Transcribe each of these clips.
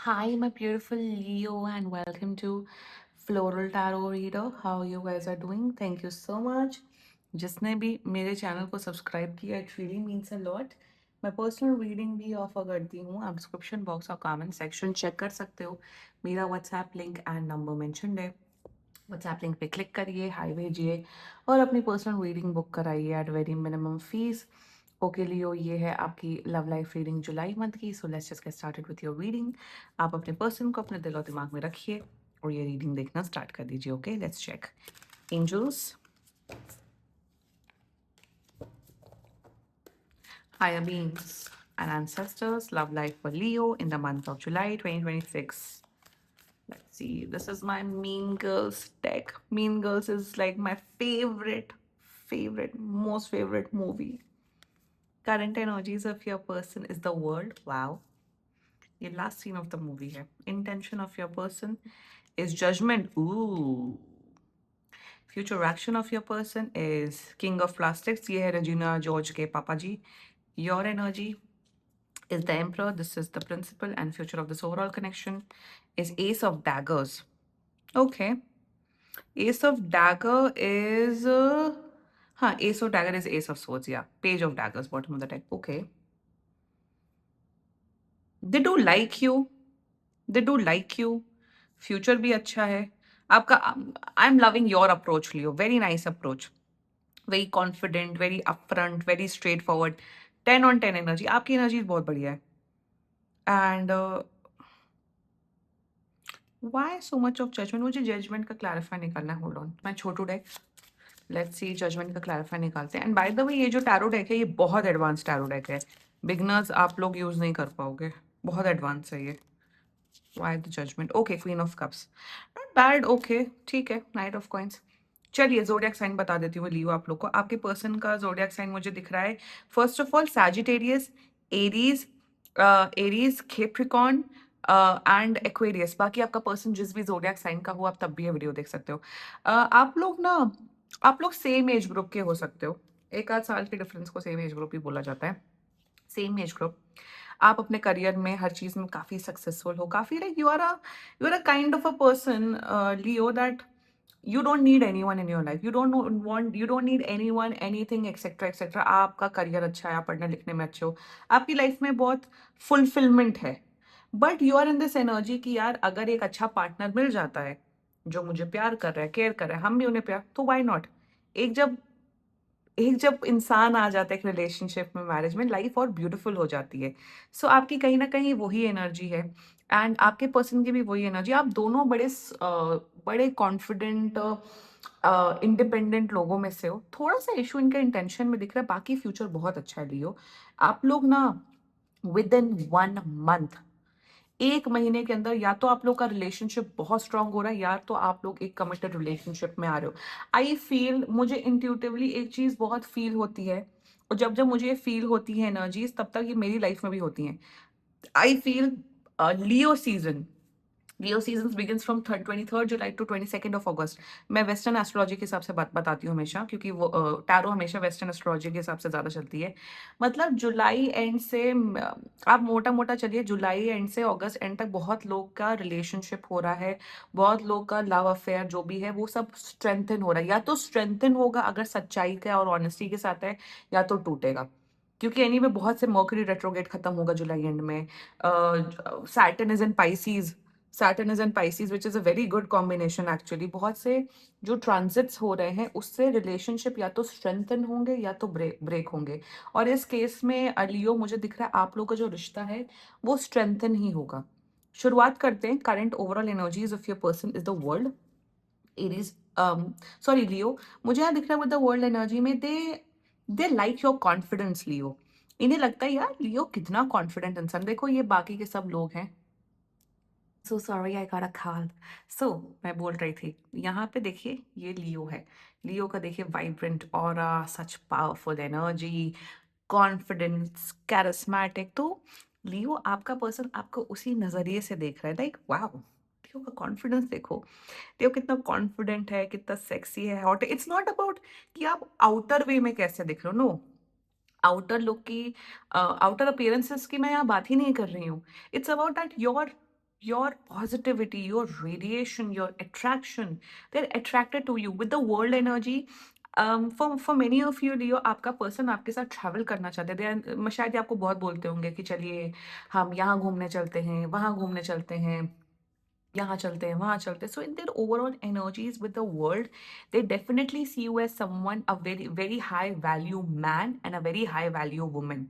Hi, my beautiful Leo, and welcome to Floral Tarot Reader. How you guys are doing? Thank you so much. जिसने भी मेरे channel को subscribe किया, it really means a lot. मैं personal reading भी offer करती हूँ. आप डिस्क्रिप्शन बॉक्स और कमेंट सेक्शन चेक कर सकते हो. मेरा WhatsApp link and number mentioned है. व्हाट्सएप लिंक पे क्लिक करिए, हाई भेजिए और अपनी पर्सनल रीडिंग बुक कराइए at very minimum fees. Okay Leo, ये है आपकी लव लाइफ रीडिंग जुलाई मंथ की. So let's just get started with your reading. आप अपने पर्सन को अपने दिल और दिमाग में रखिए और ये रीडिंग देखना स्टार्ट कर दीजिए. Okay, let's check. Angels, higher beings, and ancestors, love life for Leo in the month of July 2026. Let's see. This is my Mean Girls deck. Mean Girls is like my most favorite movie. Current energies of your person is the world. Wow. The last scene of the movie है. Intention of your person is judgment. Ooh. Future action of your person is King of Plastics. ये है Regina George के पापा जी. Your energy is the Emperor. This is the principal, and future of this overall connection is Ace of Daggers. Okay. Ace of Dagger is Ace of Dagger is Ace of Swords. Yeah. Page of Daggers, bottom of the deck. Okay. They do like you. They do like you. Future भी अच्छा है आपका. I am loving your approach Leo. Very nice approach. Very confident, very upfront, very straightforward. 10 on 10 energy. आपकी energy बहुत बढ़िया है. And why so much of judgement. मुझे judgement का क्लैरिफाई निकालना है. होल्ड ऑन, मैं छोटू डेक. लेट्स सी जजमेंट का क्लैरिफाई निकालते हैं. एंड बाय द वे, ये जो टैरो डेक है ये बहुत एडवांस टैरो डेक है. बिगनर्स आप लोग यूज नहीं कर पाओगे. बहुत एडवांस है ये. Why the judgment? Okay, Queen of Cups. Not bad. Okay, ठीक है. Knight of Coins. चलिए जोडियक साइन बता देती हूँ लियो आप लोग को. आपके पर्सन का जोडियक साइन मुझे दिख रहा है. First of all Sagittarius, Aries, Aries, Capricorn and Aquarius. बाकी आपका पर्सन जिस भी जोडियक साइन का हो आप तब भी ये वीडियो देख सकते हो. आप लोग सेम एज ग्रुप के हो सकते हो. 1 आध साल के डिफरेंस को सेम एज ग्रुप ही बोला जाता है. Same age group. आप अपने करियर में हर चीज में काफी सक्सेसफुल हो. काफी like you are a kind of a person Leo that you don't need anyone in your life. You don't need anyone, anything, etc etc. आपका करियर अच्छा है, आप पढ़ने लिखने में अच्छे हो, आपकी लाइफ में बहुत फुलफिलमेंट है. But you are in this energy कि यार अगर एक अच्छा पार्टनर मिल जाता है जो मुझे प्यार कर रहा है, केयर कर रहा है, हम भी उन्हें प्यार, तो वाई नॉट. एक जब एक जब इंसान आ जाता है एक रिलेशनशिप में, मैरिज में, लाइफ और ब्यूटीफुल हो जाती है. सो आपकी कहीं ना कहीं वही एनर्जी है एंड आपके पर्सन की भी वही एनर्जी. आप दोनों बड़े कॉन्फिडेंट, इंडिपेंडेंट लोगों में से हो. थोड़ा सा इशू इनका इंटेंशन में दिख रहा है. बाकी फ्यूचर बहुत अच्छा है लियो. आप लोग ना विद इन 1 मंथ, 1 महीने के अंदर या तो आप लोग का रिलेशनशिप बहुत स्ट्रांग हो रहा है या तो आप लोग एक कमिटेड रिलेशनशिप में आ रहे हो. आई फील, मुझे इंट्यूटिवली एक चीज बहुत फील होती है और जब जब मुझे ये फील होती है एनर्जीज तब तक ये मेरी लाइफ में भी होती हैं. I feel Leo season. Leo season begins from 23rd July to 22nd of August. मैं वेस्टर्न एस्ट्रोलॉजी के हिसाब से बताती हूँ हमेशा, क्योंकि वो टैरो हमेशा वेस्टर्न एस्ट्रोलॉजी के हिसाब से ज़्यादा चलती है. मतलब जुलाई एंड से आप मोटा मोटा चलिए, जुलाई एंड से अगस्त एंड तक बहुत लोग का रिलेशनशिप हो रहा है. बहुत लोग का लव अफेयर जो भी है वो सब स्ट्रेंथन हो रहा है. या तो स्ट्रेंथन होगा अगर सच्चाई का और ऑनेस्टी के साथ है, या तो टूटेगा. क्योंकि एनी में बहुत से मर्करी रेट्रोगेट खत्म होगा जुलाई एंड में. Saturn is in Pisces. Saturn is in Pisces, which is a very good combination actually. बहुत से जो ट्रांजिट्स हो रहे हैं उससे रिलेशनशिप या तो स्ट्रेंथन होंगे या तो ब्रेक होंगे. और इस केस में लियो मुझे दिख रहा है आप लोग का जो रिश्ता है वो स्ट्रेंथन ही होगा. शुरुआत करते हैं. Current overall energies of your person is the world. Aries, sorry Leo, मुझे यहाँ दिख रहा है विद द वर्ल्ड एनर्जी में दे लाइक योर कॉन्फिडेंस लियो. इन्हें लगता है यार लियो कितना कॉन्फिडेंट इंसान. देखो ये बाकी के सब लोग हैं. So sorry I got a call. So मैं बोल रही थी, यहाँ पे देखिए ये लियो है. लियो का देखिए वाइब्रेंट ऑरा, सच पावरफुल एनर्जी, कॉन्फिडेंस, कैरिस्मेटिक. तो लियो आपका पर्सन आपको उसी नजरिए से देख रहा है. लाइक वाओ, लियो का कॉन्फिडेंस देखो. लियो कितना कॉन्फिडेंट है, कितना सेक्सी है, हॉट है. इट्स नॉट अबाउट कि आप आउटर वे में कैसे दिख रहे हो. नो, आउटर लुक की, आउटर अपीयरेंसेस की मैं यहाँ बात ही नहीं कर रही हूँ. It's about that your your positivity, your radiation, your attraction, they're attracted to you with the world energy. For many of you लियो, आपका पर्सन आपके साथ ट्रैवल करना चाहते हैं। शायद ये आपको बहुत बोलते होंगे कि चलिए हम यहाँ घूमने चलते हैं, वहाँ घूमने चलते हैं, यहाँ चलते हैं, वहाँ चलते हैं। So in their overall energies with the world, they definitely see you as someone a very very high value man and a very high value woman.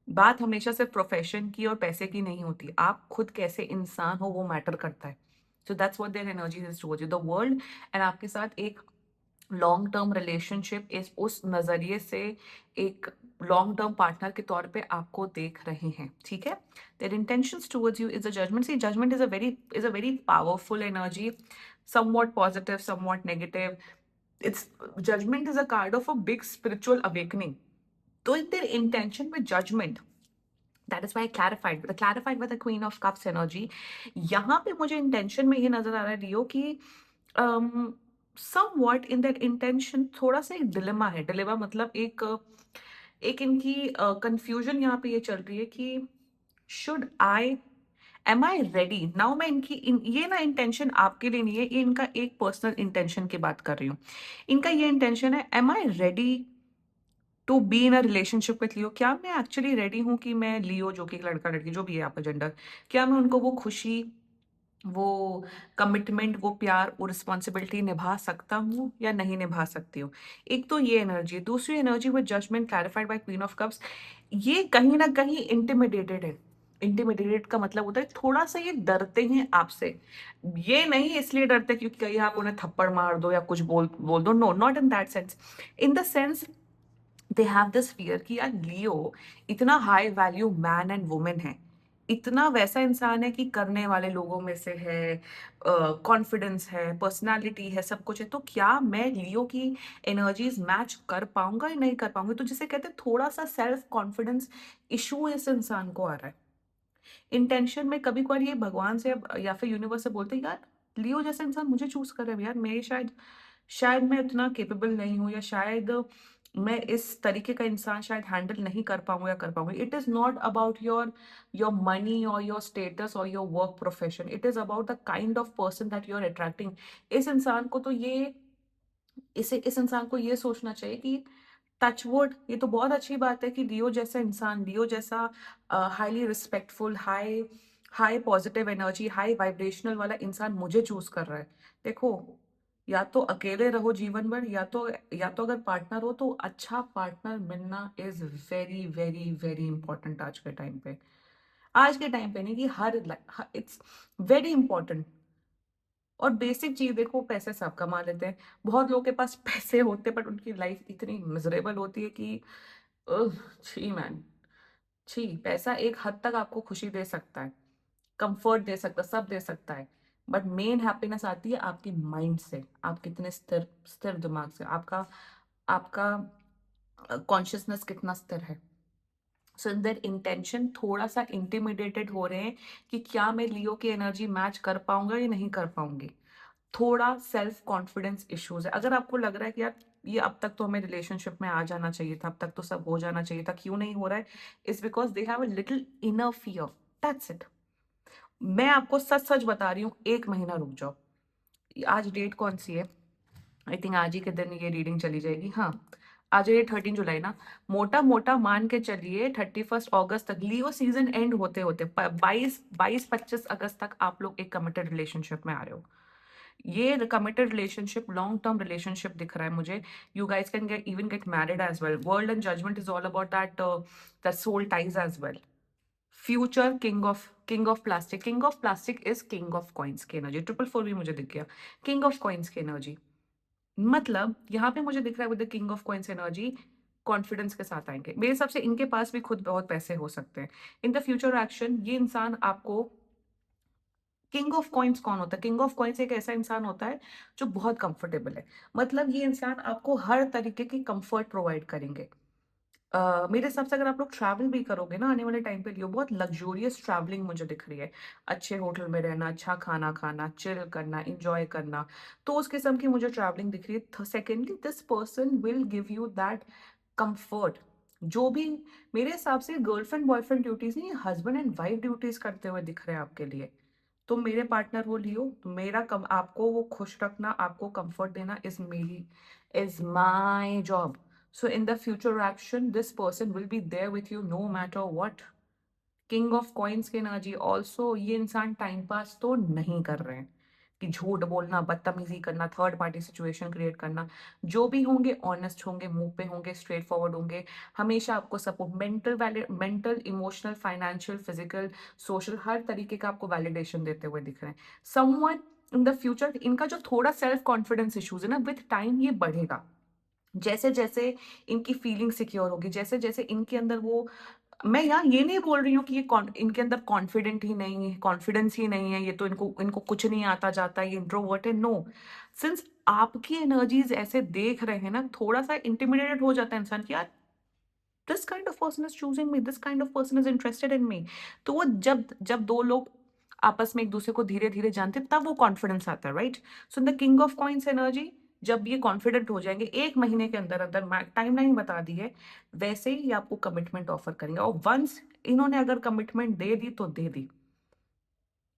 बात हमेशा सिर्फ प्रोफेशन की और पैसे की नहीं होती, आप खुद कैसे इंसान हो वो मैटर करता है। So that's what their energy is towards you, the world. And आपके साथ एक लॉन्ग टर्म रिलेशनशिप इस उस नजरिए से एक लॉन्ग टर्म पार्टनर के तौर पे आपको देख रहे हैं, ठीक है। Their intentions towards you is a judgement. See, judgement is a very powerful energy, somewhat positive, somewhat negative. It's Judgment is a card of a big spiritual awakening. So in their intention with judgment, that is why I clarified with the Queen of Cups energy. यहाँ पे मुझे intention में ये नजर आ रहा है लियो कि somewhat in that intention थोड़ा सा एक dilemma है। dilemma मतलब एक इनकी confusion यहाँ पे ये चल रही है कि should I am I ready now. मैं ये ना इंटेंशन आपके लिए नहीं है, ये इनका एक पर्सनल इंटेंशन की बात कर रही हूँ। इनका ये इंटेंशन है, am I ready to be in a relationship with Leo. क्या मैं एक्चुअली रेडी हूँ कि मैं लियो, जो कि एक लड़का लड़की जो भी है आपका जेंडर, क्या मैं उनको वो खुशी, वो कमिटमेंट, वो प्यार, वो रिस्पॉन्सिबिलिटी निभा सकता हूँ या नहीं निभा सकती हूँ। एक तो ये एनर्जी। दूसरी energy with judgement clarified by queen of cups, ये कहीं ना कहीं इंटिमिडेटेड है। इंटिमिडेटेड का मतलब होता है थोड़ा सा ये डरते हैं आपसे। ये नहीं इसलिए डरते क्योंकि कहीं आप उन्हें थप्पड़ मार दो या कुछ बोल बोल दो, no, not in that sense. In the sense they have this fear कि यार लियो इतना high value man and women है, इतना वैसा इंसान है कि करने वाले लोगों में से है, कॉन्फिडेंस है, पर्सनालिटी है, सब कुछ है। तो क्या मैं लियो की एनर्जीज मैच कर पाऊंगा या नहीं कर पाऊंगी? तो जिसे कहते हैं थोड़ा सा सेल्फ कॉन्फिडेंस इशू इस इंसान को आ रहा है। इंटेंशन में कभी कभार ये भगवान से या फिर यूनिवर्स से बोलते हैं यार लियो जैसा इंसान मुझे चूज कर रहा है यार, मैं शायद शायद मैं उतना केपेबल नहीं हूँ, या शायद मैं इस तरीके का इंसान शायद हैंडल नहीं कर पाऊंगा या कर पाऊंगी। It is not about your your money or your status or your work profession, it is about the kind of person that you are attracting. इस इंसान को तो ये इस इंसान को ये सोचना चाहिए कि टचवुड, ये तो बहुत अच्छी बात है कि लियो जैसा इंसान, लियो जैसा highly respectful, high high positive energy, high vibrational वाला इंसान मुझे चूज कर रहा है। देखो, या तो अकेले रहो जीवन भर, या तो अगर पार्टनर हो तो अच्छा पार्टनर मिलना is very very very important आज के टाइम पे। आज के टाइम पे नहीं कि इट्स वेरी इंपॉर्टेंट। और बेसिक चीज देखो, पैसे सब कमा लेते हैं, बहुत लोगों के पास पैसे होते हैं बट उनकी लाइफ इतनी मिजरेबल होती है कि उह, छी मैन, छी। पैसा एक हद तक आपको खुशी दे सकता है, कंफर्ट दे सकता है, सब दे सकता है, बट मेन हैप्पीनेस आती है आपकी माइंड से। आप कितने स्थिर स्थिर दिमाग से, आपका आपका कॉन्शियसनेस कितना स्थिर है। सो इन दैट इंटेंशन थोड़ा सा इंटिमिडेटेड हो रहे हैं कि क्या मैं लियो की एनर्जी मैच कर पाऊंगा या नहीं कर पाऊंगी। थोड़ा सेल्फ कॉन्फिडेंस इश्यूज है। अगर आपको लग रहा है कि यार ये अब तक तो हमें रिलेशनशिप में आ जाना चाहिए था, अब तक तो सब हो जाना चाहिए था, क्यों नहीं हो रहा है, is because they have a little inner fear, that's it. मैं आपको सच सच बता रही हूँ, 1 महीना रुक जाओ। आज डेट कौन सी है? आई थिंक आज ही के दिन ये रीडिंग चली जाएगी। हाँ, आज ये 13 जुलाई ना, मोटा मोटा मान के चलिए 31 अगस्त तक, लियो सीजन एंड होते होते 22-25 अगस्त तक आप लोग एक कमिटेड रिलेशनशिप में आ रहे हो। ये committed relationship long term relationship दिख रहा है मुझे। You guys can get married as well. World and judgement is all about that soul ties as well. Future king of plastic, king of plastic is king of coins की energy. 444 भी मुझे दिख गया, king of coins की energy. मतलब यहाँ पे मुझे दिख रहा है with the king of coins energy, confidence के साथ आएंगे। मेरे हिसाब से इनके पास भी खुद बहुत पैसे हो सकते हैं। इन द फ्यूचर एक्शन ये इंसान आपको, किंग ऑफ कॉइन्स कौन होता है? किंग ऑफ कॉइन्स एक ऐसा इंसान होता है जो बहुत कंफर्टेबल है। मतलब ये इंसान आपको हर तरीके की कंफर्ट प्रोवाइड करेंगे। मेरे हिसाब से अगर आप लोग ट्रैवल भी करोगे ना आने वाले टाइम पे, लियो बहुत लग्जूरियस ट्रैवलिंग मुझे दिख रही है। अच्छे होटल में रहना, अच्छा खाना खाना, चिल करना, इंजॉय करना, तो उस किस्म की मुझे ट्रैवलिंग दिख रही है। Secondly, this person will give you that comfort. जो भी मेरे हिसाब से गर्लफ्रेंड बॉयफ्रेंड ड्यूटीज नहीं, हस्बैंड एंड वाइफ ड्यूटीज करते हुए दिख रहे हैं आपके लिए। तुम मेरे पार्टनर हो लियो, तो मेरा कम आपको वो खुश रखना, आपको कंफर्ट देना is my job. So in the future action this person will be there with you no matter what. King of coins की एनर्जी ऑल्सो, ये इंसान टाइम पास तो नहीं कर रहे हैं कि झूठ बोलना, बदतमीजी करना, थर्ड पार्टी सिचुएशन क्रिएट करना. जो भी होंगे ऑनेस्ट होंगे, मुंह पे होंगे, स्ट्रेट फॉरवर्ड होंगे. हमेशा आपको support, mental emotional financial physical social हर तरीके का आपको वैलिडेशन देते हुए दिख रहे हैं. समवन इन द फ्यूचर, इनका जो थोड़ा सेल्फ कॉन्फिडेंस इश्यूज है ना, विथ टाइम ये बढ़ेगा. जैसे जैसे इनकी फीलिंग सिक्योर होगी, जैसे जैसे इनके अंदर वो, मैं यहाँ ये नहीं बोल रही हूँ कि इनके अंदर कॉन्फिडेंस ही नहीं है, ये तो इनको इनको कुछ नहीं आता जाता, ये इंट्रोवर्ट है. नो, सिंस आपकी एनर्जीज ऐसे देख रहे हैं ना, थोड़ा सा इंटिमिडेटेड हो जाता है इंसान कि यार this kind of person is choosing me, this kind of person is interested in me. तो वो जब जब दो लोग आपस में एक दूसरे को धीरे धीरे जानते हैं, तब वो कॉन्फिडेंस आता है, right. So in the king of coins energy, जब ये कॉन्फिडेंट हो जाएंगे, 1 महीने के अंदर अंदर टाइमलाइन बता दी है, वैसे ही ये आपको कमिटमेंट ऑफर करेंगे. और वंस इन्होंने अगर कमिटमेंट दे दी तो दे दी.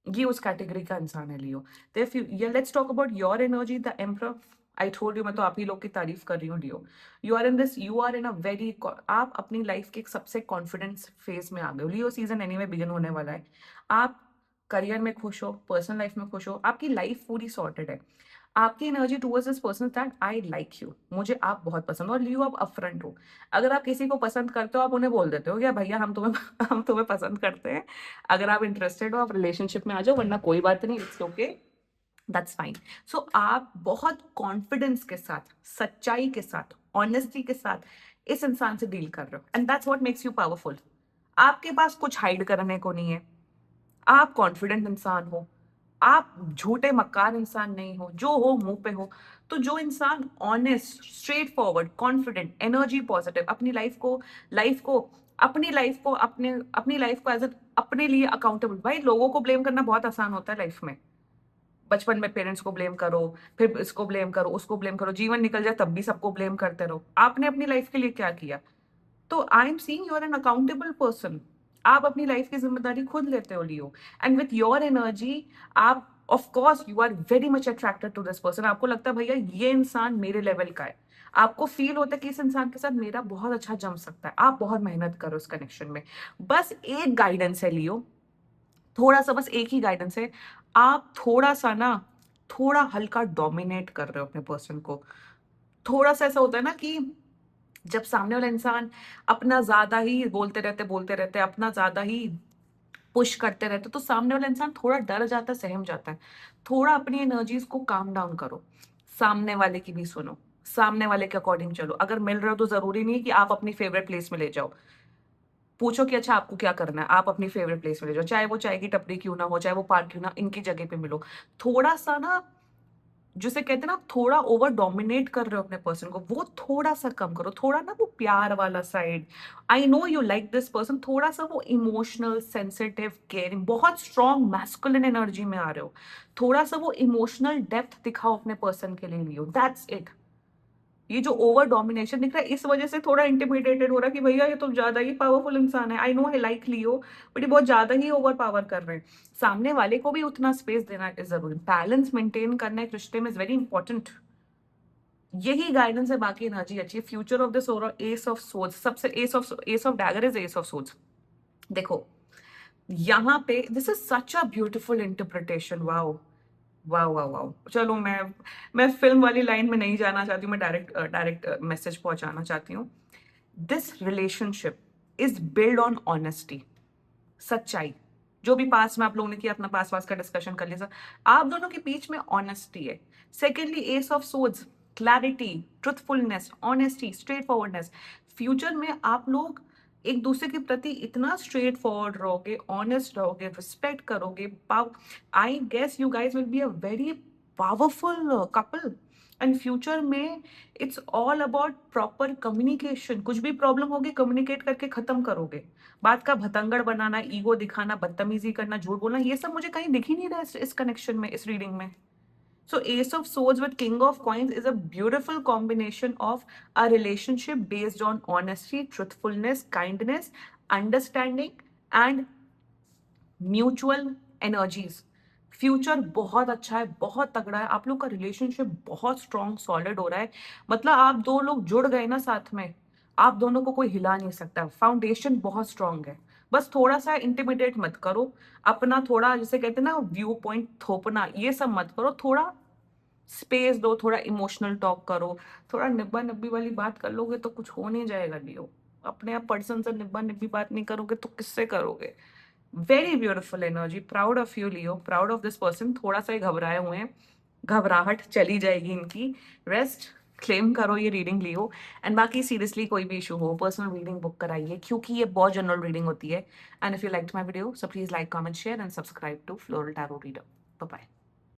ये उस कैटेगरी का इंसान है Leo. Let's talk about your energy, the emperor. I told you, मैं तो आप ही लोग की तारीफ कर रही हूँ Leo. You are in a very, आप अपनी लाइफ के एक सबसे कॉन्फिडेंस फेज में आ गए हो. लियो सीजन एनीवे बिगिन होने वाला है. आप करियर में खुश हो, पर्सनल लाइफ में खुश हो, आपकी लाइफ पूरी सॉर्टेड है. आपकी energy towards this person that I like you, मुझे आप बहुत पसंद हो. और लियो आप अपफ्रंट हो. अगर आप किसी को पसंद करते हो, आप उन्हें बोल देते हो क्या भैया हम तुम्हें हम तुम्हें पसंद करते हैं. अगर आप इंटरेस्टेड हो, आप रिलेशनशिप में आ जाओ, वरना कोई बात नहीं, इट्स ओके, दैट्स फाइन. सो आप बहुत कॉन्फिडेंस के साथ, सच्चाई के साथ, ऑनेस्टी के साथ इस इंसान से डील कर रहे हो, and that's what makes you powerful. आपके पास कुछ हाइड करने को नहीं है. आप कॉन्फिडेंट इंसान हो, आप झूठे मक्कार इंसान नहीं हो, जो हो मुंह पे हो. तो जो इंसान honest, straight forward, confident, energy positive, अपनी लाइफ को एज अपने लिए अकाउंटेबल. भाई लोगों को ब्लेम करना बहुत आसान होता है लाइफ में. बचपन में पेरेंट्स को ब्लेम करो, फिर इसको ब्लेम करो, उसको ब्लेम करो, जीवन निकल जाए तब भी सबको ब्लेम करते रहो. आपने अपनी लाइफ के लिए क्या किया? तो I am seeing you are an accountable person. आप अपनी लाइफ की जिम्मेदारी खुद लेते हो Leo. And with your energy, आप of course you are very much attracted to this person. आपको लगता है भैया ये इंसान मेरे लेवल का है. आपको फील होता है कि इस इंसान के साथ मेरा बहुत अच्छा जम सकता है. आप बहुत मेहनत करो इस कनेक्शन में. बस एक गाइडेंस है लियो, थोड़ा सा, बस एक ही गाइडेंस है. आप थोड़ा सा ना, थोड़ा हल्का डोमिनेट कर रहे हो अपने पर्सन को. थोड़ा सा ऐसा होता है ना कि जब सामने वाला इंसान अपना ज्यादा ही बोलते रहते अपना ज्यादा ही पुश करते रहते, तो सामने वाला इंसान थोड़ा डर जाता है, सहम जाता है. थोड़ा अपनी एनर्जीज को काम डाउन करो. सामने वाले की भी सुनो, सामने वाले के अकॉर्डिंग चलो. अगर मिल रहे हो तो जरूरी नहीं है कि आप अपनी फेवरेट प्लेस में ले जाओ. पूछो कि अच्छा आपको क्या करना है, आप अपनी फेवरेट प्लेस में ले जाओ, चाहे वो चाय की टपरी क्यों ना हो, चाहे वो पार्क क्यों ना, इनकी जगह पे मिलो. थोड़ा सा ना, जिसे कहते हैं ना, थोड़ा ओवर डोमिनेट कर रहे हो अपने पर्सन को, वो थोड़ा सा कम करो. थोड़ा ना वो प्यार वाला side, I know you like this person, थोड़ा सा वो इमोशनल, सेंसिटिव, केयरिंग, बहुत स्ट्रॉन्ग मैस्कुलिन एनर्जी में आ रहे हो. थोड़ा सा वो इमोशनल डेप्थ दिखाओ अपने पर्सन के लिए लियो. That's it. ये जो ओवर डोमिनेशन दिख रहा है, इस वजह से थोड़ा इंटिमिडेटेड हो रहा है कि भैया ये तो ज्यादा ही पावरफुल इंसान है. आई नो है लाइक लियो, बट ये बहुत ज्यादा ही ओवर पावर कर रहे हैं. सामने वाले को भी उतना स्पेस देना इज जरूरी. बैलेंस मेंटेन करना एक रिश्ते में इज वेरी इंपॉर्टेंट. यही गाइडेंस है, बाकी एनर्जी अच्छी है. Future of this over ace of swords, सबसे ace of dagger is ace of swords. देखो यहाँ पे this is such a beautiful interpretation. Wow वाह वाह वाह. चलो मैं फिल्म वाली लाइन में नहीं जाना चाहती हूँ, मैं डायरेक्ट मैसेज पहुंचाना चाहती हूँ. This relationship is build on honesty, सच्चाई. जो भी पास में आप लोगों ने किया, अपना पास का डिस्कशन कर लिया सर, आप दोनों के बीच में ऑनेस्टी है. Secondly ace of swords, clarity, truthfulness, honesty, straightforwardness. Future में आप लोग एक दूसरे के प्रति इतना स्ट्रेट फॉरवर्ड रहोगे, ऑनेस्ट रहोगे, रिस्पेक्ट करोगे. I guess you guys will be a very powerful couple. And future में it's all about proper communication. कुछ भी प्रॉब्लम होगी, कम्युनिकेट करके खत्म करोगे. बात का भतंगड़ बनाना, ईगो दिखाना, बदतमीजी करना, झूठ बोलना, ये सब मुझे कहीं दिख ही नहीं रहा है इस कनेक्शन में, इस रीडिंग में. So Ace of Swords with King of Coins is a beautiful combination of a relationship based on honesty, truthfulness, kindness, understanding, and mutual energies. Future बहुत अच्छा है, बहुत तगड़ा है, आप लोग का रिलेशनशिप बहुत स्ट्रॉन्ग सॉलिड हो रहा है। मतलब आप 2 लोग जुड़ गए ना साथ में, आप दोनों को कोई हिला नहीं सकता, फाउंडेशन बहुत स्ट्रॉन्ग है। बस थोड़ा-सा इंटिमिडेट मत करो, अपना थोड़ा जिसे कहते हैं ना व्यू पॉइंट थोपना, ये सब मत करो, थोड़ा स्पेस दो, थोड़ा इमोशनल टॉक करो, थोड़ा निब्बा-निब्बी वाली बात कर लोगे तो कुछ हो नहीं जाएगा लियो। अपने आप पर्सन से निब्बा-निब्बी बात नहीं करोगे तो किससे करोगे? Very beautiful energy, proud of you Leo, proud of this person. थोड़ा-सा ये घबराए हुए हैं, घबराहट चली जाएगी इनकी। रेस्ट क्लेम करो ये रीडिंग लियो। एंड बाकी सीरियसली कोई भी इश्यू हो, पर्सनल रीडिंग बुक कराइए क्योंकि ये बहुत जनरल रीडिंग होती है। And if you liked my video so please like, comment, share and subscribe to floral tarot reader. Bye bye.